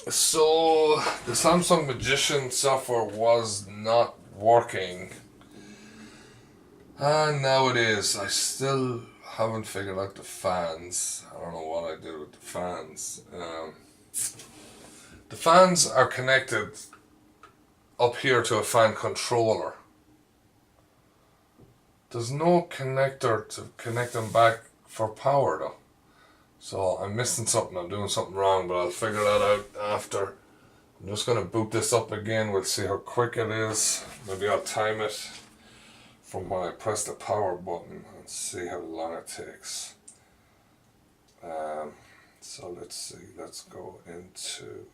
So the Samsung Magician software was not working, and now it is. I still haven't figured out the fans. I don't know what I did with the fans. The fans are connected up here to a fan controller. There's no connector to connect them back for power though. So I'm missing something, I'm doing something wrong, but I'll figure that out after. I'm just going to boot this up again, we'll see how quick it is. Maybe I'll time it from when I press the power button and see how long it takes. So let's see, let's go into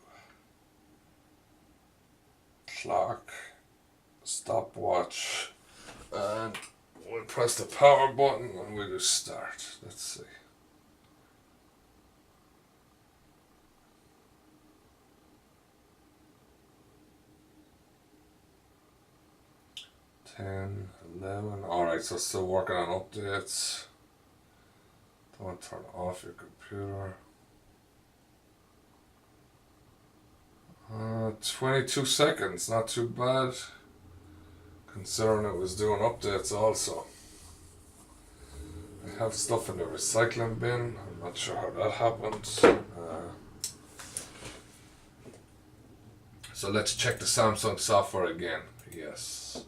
clock, stopwatch, and we'll press the power button and we'll just start. Let's see. Ten, 11. Alright, so still working on updates. Don't turn off your computer. 22 seconds, not too bad, considering it was doing updates also. I have stuff in the recycling bin, I'm not sure how that happened. So let's check the Samsung software again. Yes.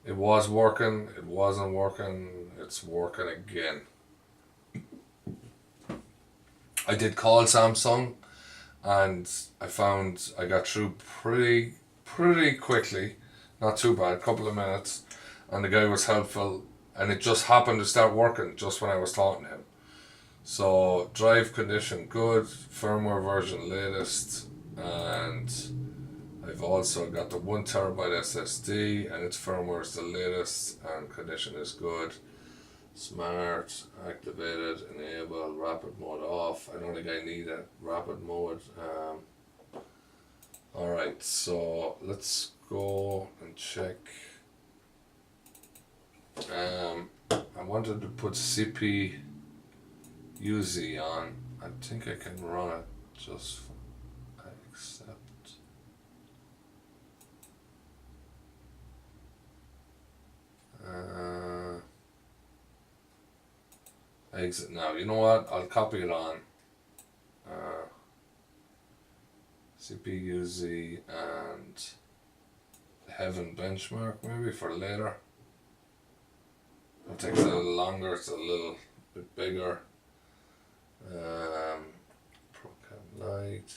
It was working, it wasn't working, it's working again. I did call Samsung and I found I got through pretty quickly, not too bad, couple of minutes, and the guy was helpful, and it just happened to start working just when I was talking to him. So drive condition good, firmware version latest, and I've also got the 1TB SSD and its firmware is the latest and condition is good. Smart, activated, enable, rapid mode off. I don't think I need a rapid mode. Alright, so let's go and check. I wanted to put CPU on. I think I can run it just for, I accept. Exit now. You know what? I'll copy it on. CPU and Heaven benchmark maybe for later. It takes a little longer. It's a little bit bigger. Procam Lite.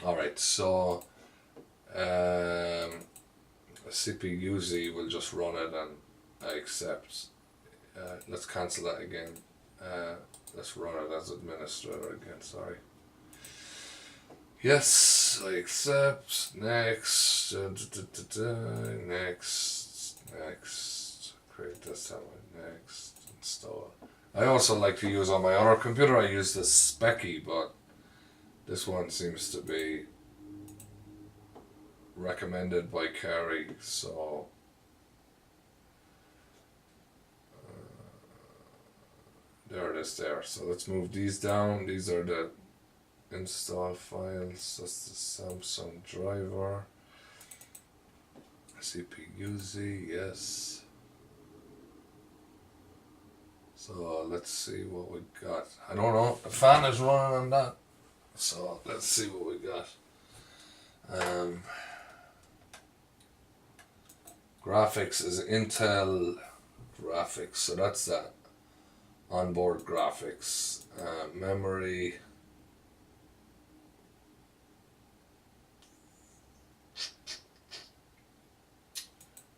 All right. So. CPU will just run it and I accept. Let's cancel that again. Let's run it as administrator again, sorry. Yes, I accept. Next. Next. Create desktop. Next. Install. I also like to use on my other computer, I use the Specky, but this one seems to be recommended by Carey, so there it is there. So let's move these down. These are the install files. That's the Samsung driver. CPU, yes. So let's see what we got. I don't know. The fan is running on that. So let's see what we got. Graphics is Intel graphics, so that's that. Onboard graphics. Memory.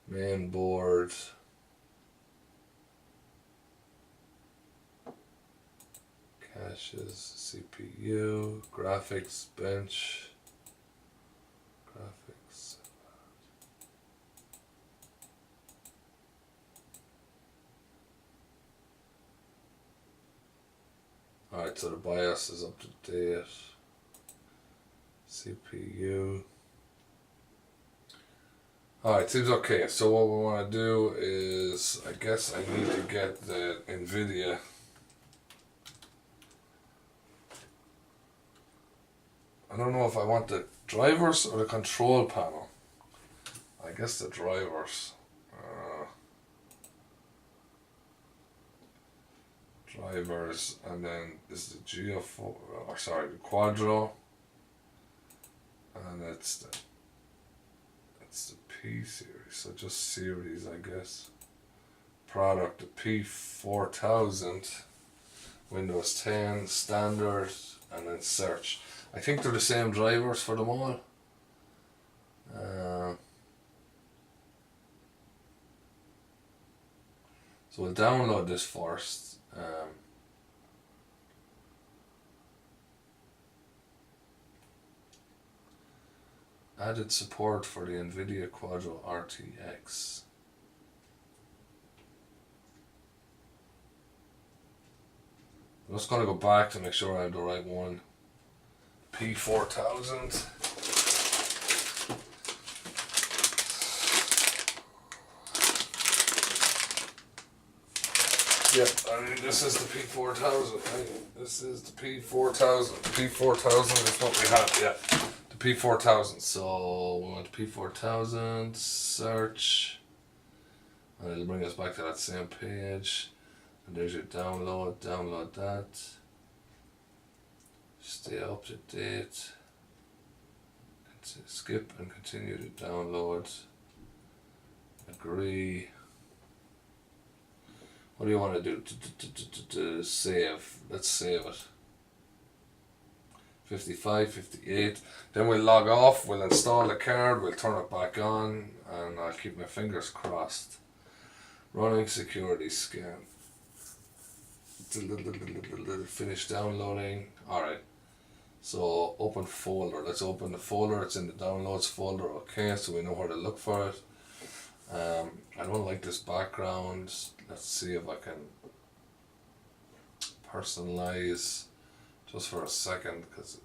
Main board. Caches, CPU, graphics, bench. Graphics. Alright, so the BIOS is up to date. CPU. Alright, seems okay. So what we want to do is, I guess I need to get the NVIDIA I don't know if I want the drivers or the control panel. I guess the drivers. Drivers, and then this is the Geo4, or sorry, the Quadro, and it's the P series, so just series, I guess. Product, the P4000, Windows 10, standard, and then search. I think they're the same drivers for them all. So we'll download this first. Added support for the NVIDIA Quadro RTX. I'm just going to go back to make sure I have the right one. P4000. Yep, I mean, this is the P4000. Right? This is the P4000. P4000 is what we have, yeah. The P4000. So we want P4000, search, and it'll bring us back to that same page. And there's your download, download that. Stay up to date. Skip and continue to download. Agree. What do you want to do? To save. Let's save it. 55, 58. Then we'll log off, we'll install the card, we'll turn it back on, and I'll keep my fingers crossed. Running security scan. Finish downloading. Alright. So open folder. Let's open the folder. It's in the downloads folder. Okay, so we know where to look for it. I don't like this background. Let's see if I can personalize just for a second, because it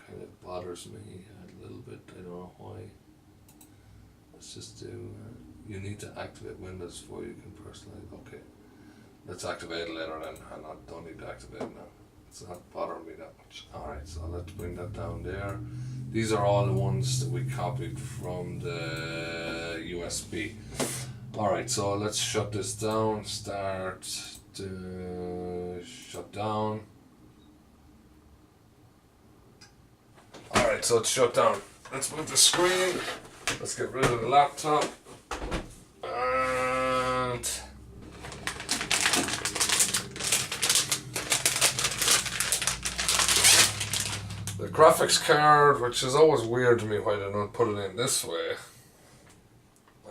kind of bothers me a little bit. I don't know why. Let's just do you need to activate Windows before you can personalize. Okay, let's activate it later then. I don't need to activate it now. It's not bothering me that much. Alright, so let's bring that down there. These are all the ones that we copied from the USB. Alright, so let's shut this down. Start to shut down. Alright, so it's shut down. Let's move the screen. Let's get rid of the laptop. And the graphics card, which is always weird to me why they don't put it in this way,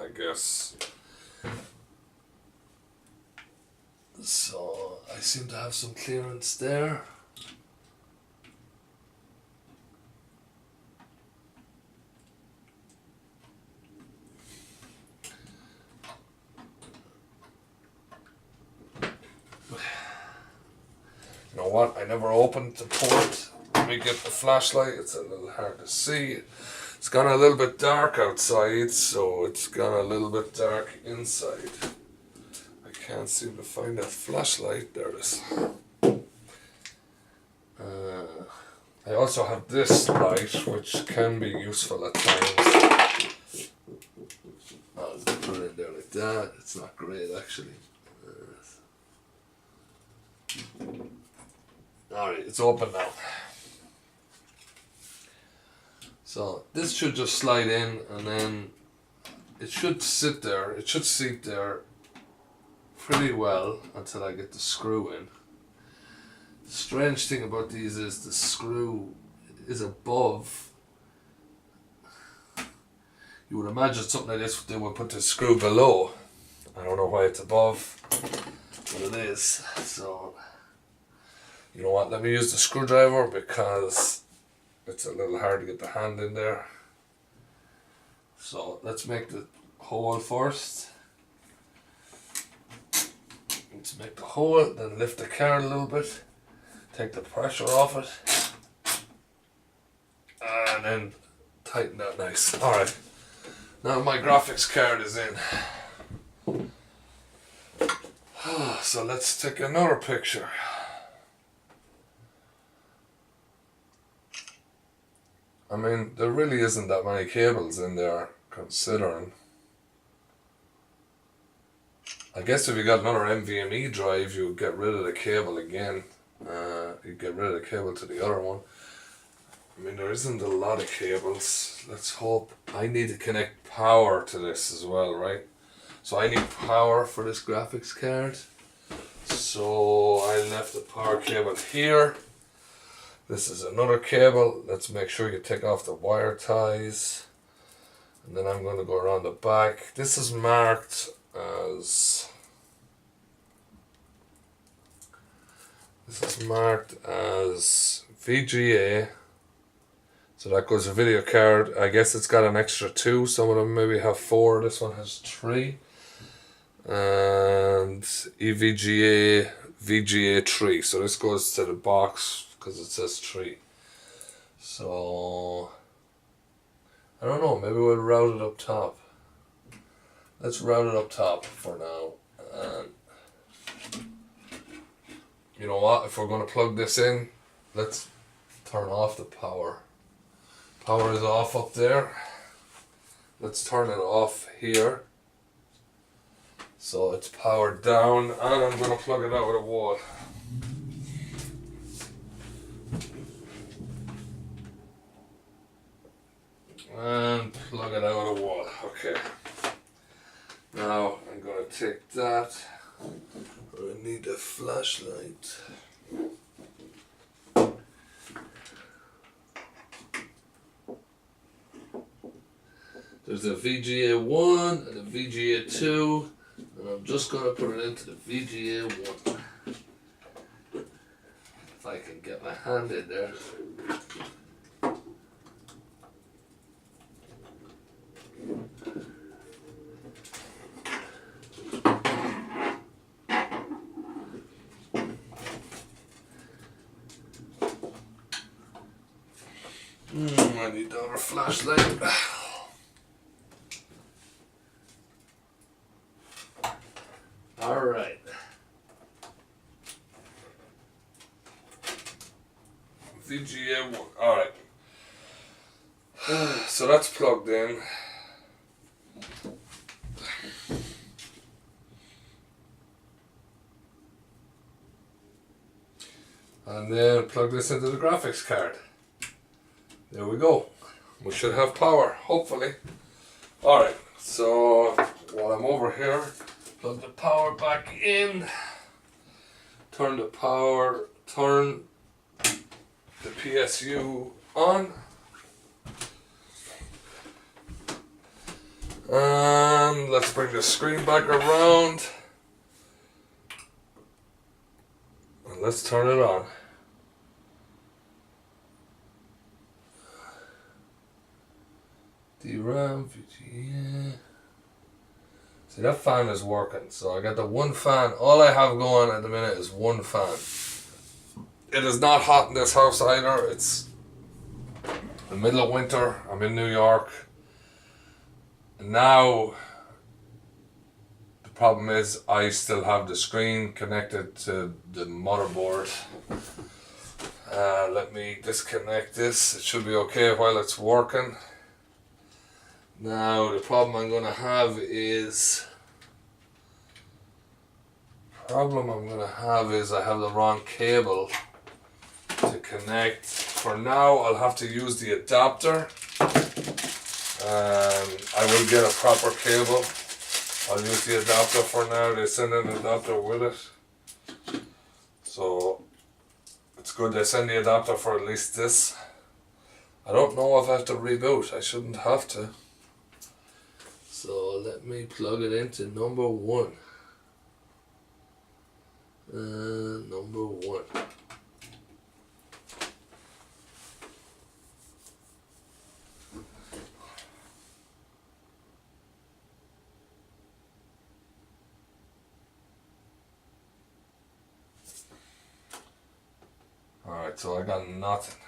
I guess. So I seem to have some clearance there. You know what? I never opened the port. Let me get the flashlight. It's a little hard to see. It's gone a little bit dark outside, so it's gone a little bit dark inside. I can't seem to find that flashlight. There it is. I also have this light, which can be useful at times. I'll put it in there like that. It's not great, actually. Alright, it's open now. So this should just slide in, and then it should sit there. It should seat there pretty well until I get the screw in. The strange thing about these is the screw is above. You would imagine something like this, they would put the screw below. I don't know why it's above, but it is. So, you know what, let me use the screwdriver because it's a little hard to get the hand in there. So let's make the hole first. Let's make the hole, then lift the card a little bit, take the pressure off it, and then tighten that nice. Alright, now my graphics card is in. So let's take another picture. I mean, there really isn't that many cables in there, considering. I guess if you got another NVMe drive, you would get rid of the cable again. You get rid of the cable to the other one. I mean, there isn't a lot of cables. Let's hope. I need to connect power to this as well, right? So I need power for this graphics card. So I left the power cable here. This is another cable. Let's make sure you take off the wire ties. And then I'm going to go around the back. This is marked as... VGA. So that goes a video card. I guess it's got an extra 2. Some of them maybe have 4. This one has 3. And EVGA, VGA 3. So this goes to the box because it says 3. So I don't know. Maybe we'll route it up top. Let's route it up top for now. And you know what? If we're going to plug this in, let's turn off the power. Power is off up there. Let's turn it off here. So it's powered down, and I'm going to plug it out with a wall. And plug it out with a wall. Okay. Now I'm going to take that. I need a flashlight. There's a VGA 1 and a VGA 2, and I'm just going to put it into the VGA 1. If I can get my hand in there. I need another flashlight. Alright. VGA 1. Alright. So that's plugged in. And then plug this into the graphics card. There we go. We should have power, hopefully. Alright, so while I'm over here, plug the power back in. Turn the PSU on. And let's bring the screen back around. And let's turn it on. DRAM, VGA. See, that fan is working. So I got the one fan. All I have going at the minute is one fan. It is not hot in this house either. It's the middle of winter. I'm in New York. And now the problem is I still have the screen connected to the motherboard. Let me disconnect this. It should be okay while it's working. Now the problem I'm going to have is I have the wrong cable to connect. For now I'll have to use the adapter. I will get a proper cable. I'll use the adapter for now. They send an adapter with it. So it's good they send the adapter for at least this. I don't know if I have to reboot. I shouldn't have to. So let me plug it into number 1. Number 1. Alright, so I got nothing.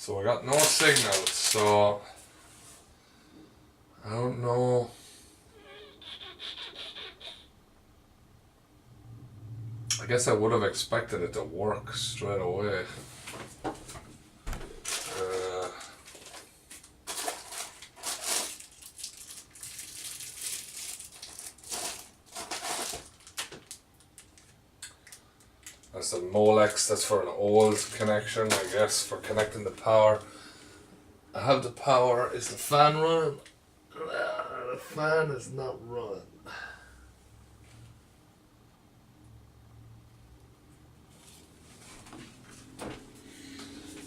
So I got no signal, so I don't know. I guess I would have expected it to work straight away. That's a Molex, that's for an old connection, I guess, for connecting the power. I have the power. Is the fan running? The fan is not running.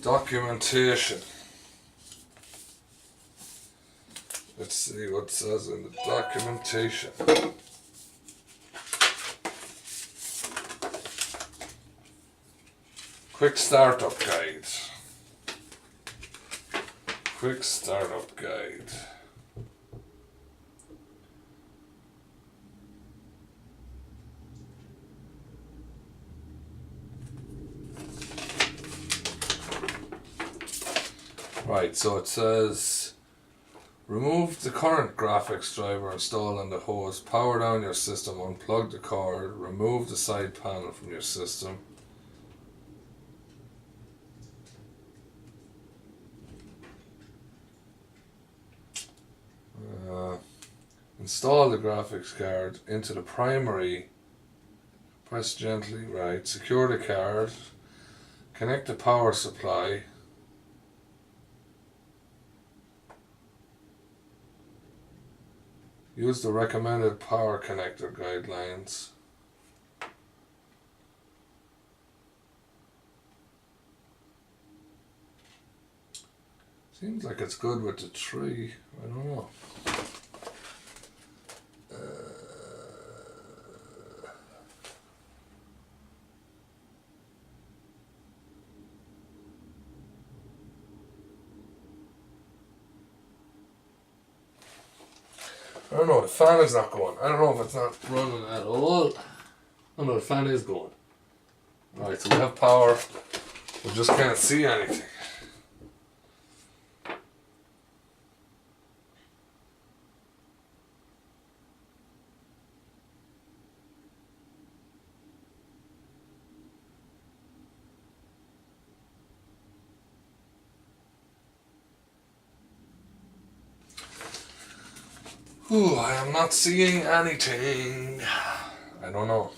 Documentation. Let's see what it says in the documentation. Quick startup guide. Quick startup guide. Right, so it says remove the current graphics driver installed on the host, power down your system, unplug the cord, remove the side panel from your system. Install the graphics card into the primary, press gently, right, secure the card, connect the power supply, use the recommended power connector guidelines. Seems like it's good with the 3, I don't know. I don't know, the fan is not going. I don't know if it's not running at all. Oh no, the fan is going. Right, so we have power. We just can't see anything. Ooh, I am not seeing anything. I don't know.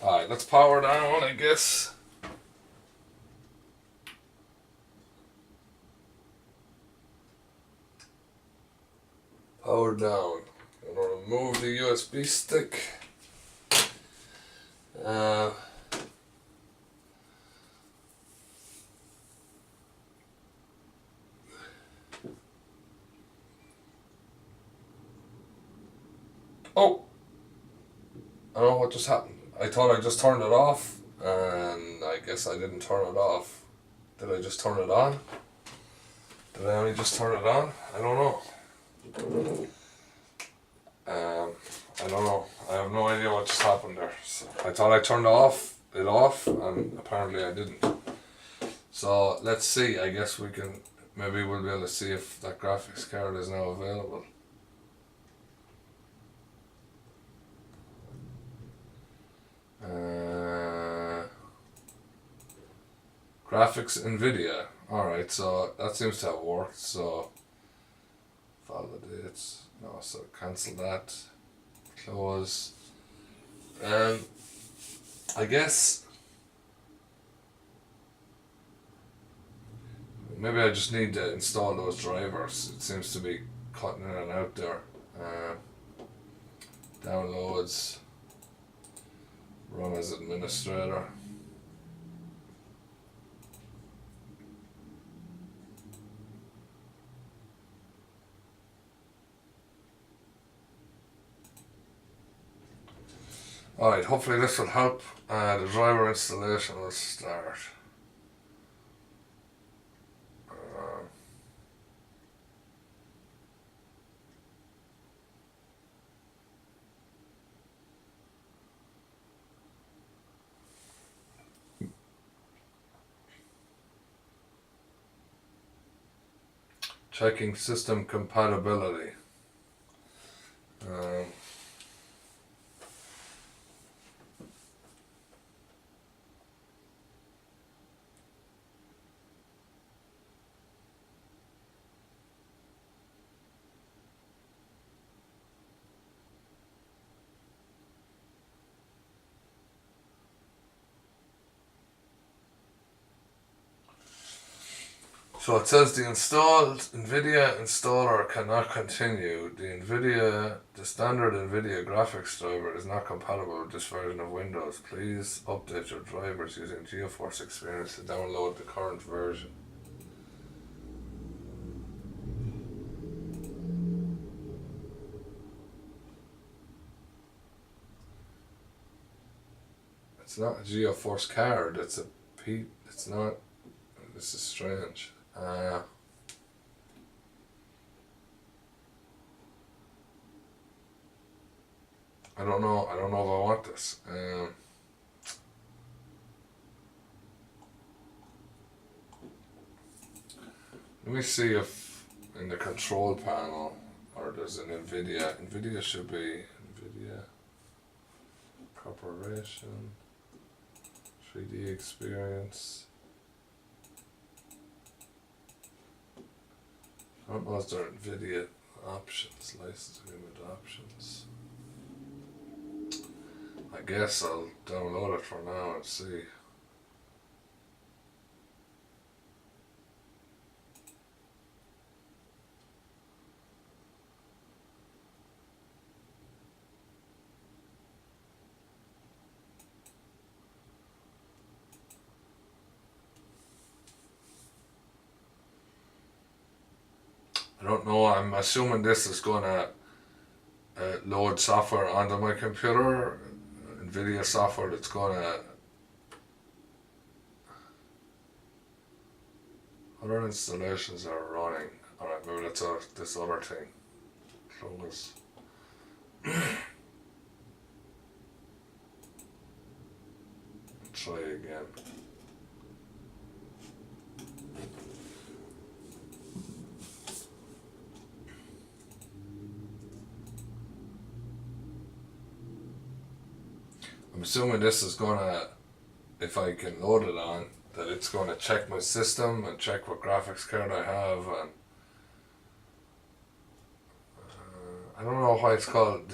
Alright, let's power down, I guess. Power down. I'm going to remove the USB stick. Oh! I don't know what just happened. I thought I just turned it off, and I guess I didn't turn it off. Did I just turn it on? Did I only just turn it on? I don't know. I don't know. I have no idea what just happened there. So I thought I turned it off, and apparently I didn't. So let's see. I guess maybe we'll be able to see if that graphics card is now available. Graphics NVIDIA. Alright, so that seems to have worked. So validates. No, so cancel that. Close. I guess maybe I just need to install those drivers. It seems to be cutting in and out there. Downloads. Run as administrator. Alright, hopefully this will help. The driver installation will start. checking system compatibility. So it says the installed NVIDIA installer cannot continue. The standard NVIDIA graphics driver is not compatible with this version of Windows. Please update your drivers using GeForce Experience to download the current version. It's not a GeForce card, it's not, this is strange. I don't know if I want this. Let me see if in the control panel, or there's an NVIDIA should be NVIDIA Corporation, 3D Experience. I don't know if there are NVIDIA options, license agreement options. I guess I'll download it for now and see. I don't know, I'm assuming this is gonna load software onto my computer, NVIDIA software that's gonna... Other installations are running. Alright, maybe that's this other thing. Close. Try again. I'm assuming this is gonna, if I can load it on, that it's gonna check my system and check what graphics card I have, and I don't know why it's called,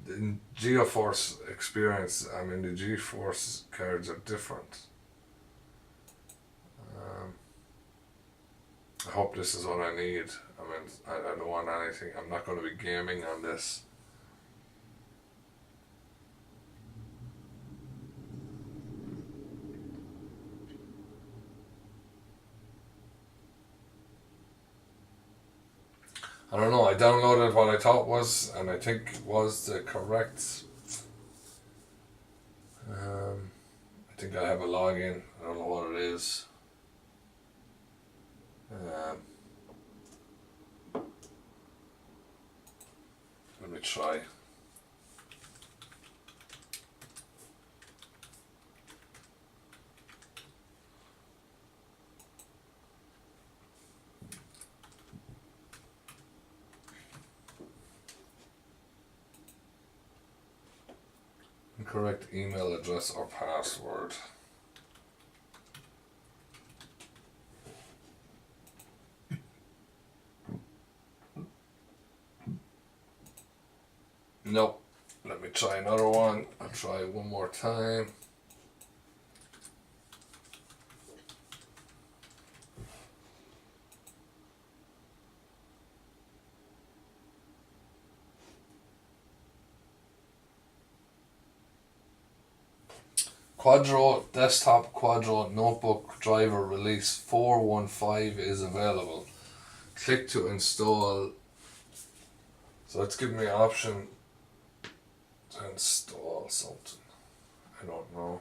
in GeForce Experience, I mean the GeForce cards are different. I hope this is what I need. I mean, I don't want anything, I'm not going to be gaming on this. I don't know, I downloaded what I thought was, and I think was the correct, I think I have a login, I don't know what it is. Let me try. Incorrect email address or password. Nope. Let me try another one. I'll try one more time. Quadro desktop Quadro notebook driver release 415 is available. Click to install. So it's giving me an option to install something. I don't know.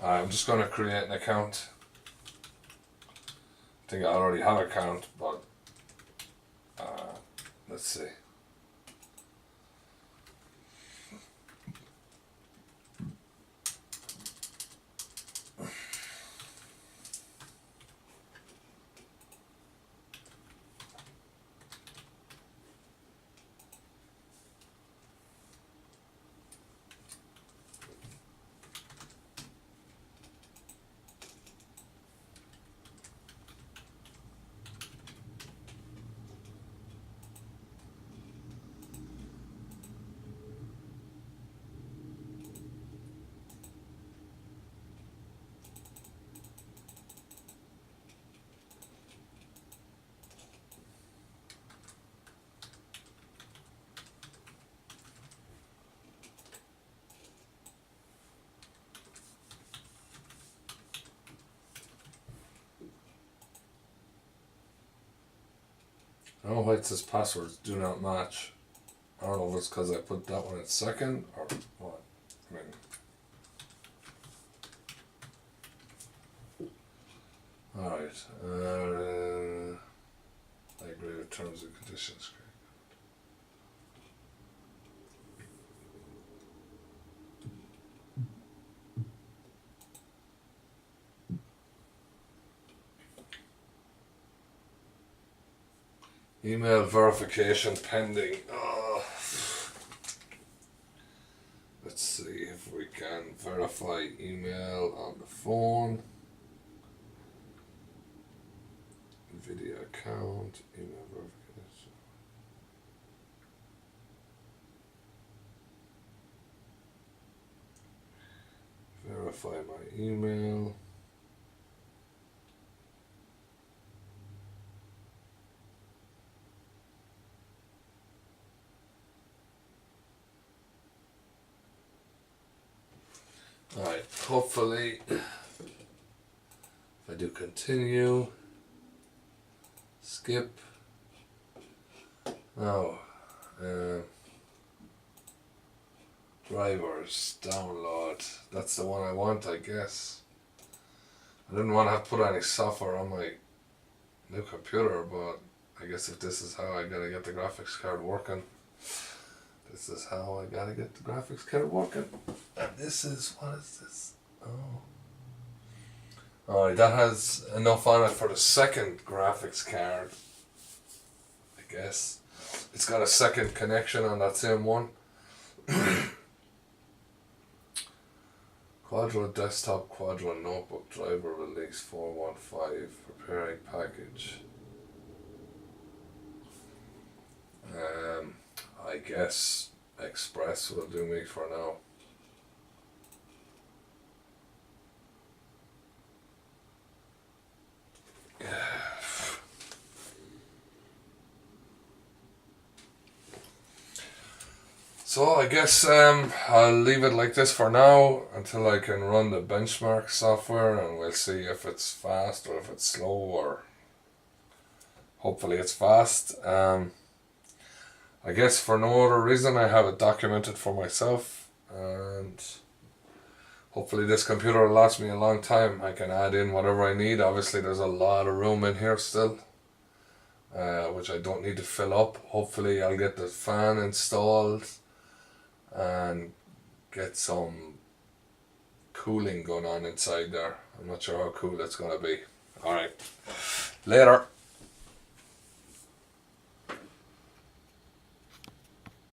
I'm just going to create an account. I think I already have an account, but let's see. I don't know why it says passwords do not match. I don't know if it's because I put that one at second or what. I mean, alright. I agree with terms and conditions. Email verification pending. Oh. Let's see if we can verify email on the phone. Video account, email verification. Verify my email. Alright, hopefully, if I do continue, skip, now, drivers, download, that's the one I want, I guess. I didn't want to have to put any software on my new computer, but I guess if this is how I gotta get the graphics card working, this is how I gotta get the graphics card working. And this is, what is this? Oh. Alright, that has enough on it for the second graphics card, I guess. It's got a second connection on that same one. Quadro desktop, Quadro notebook driver release 415, preparing package. I guess Express will do me for now. So I guess I'll leave it like this for now until I can run the benchmark software, and we'll see if it's fast or if it's slow, or hopefully it's fast. I guess for no other reason I have it documented for myself, and hopefully this computer will last me a long time. I can add in whatever I need. Obviously there's a lot of room in here still, which I don't need to fill up. Hopefully I'll get the fan installed and get some cooling going on inside there. I'm not sure how cool it's going to be. Alright, later.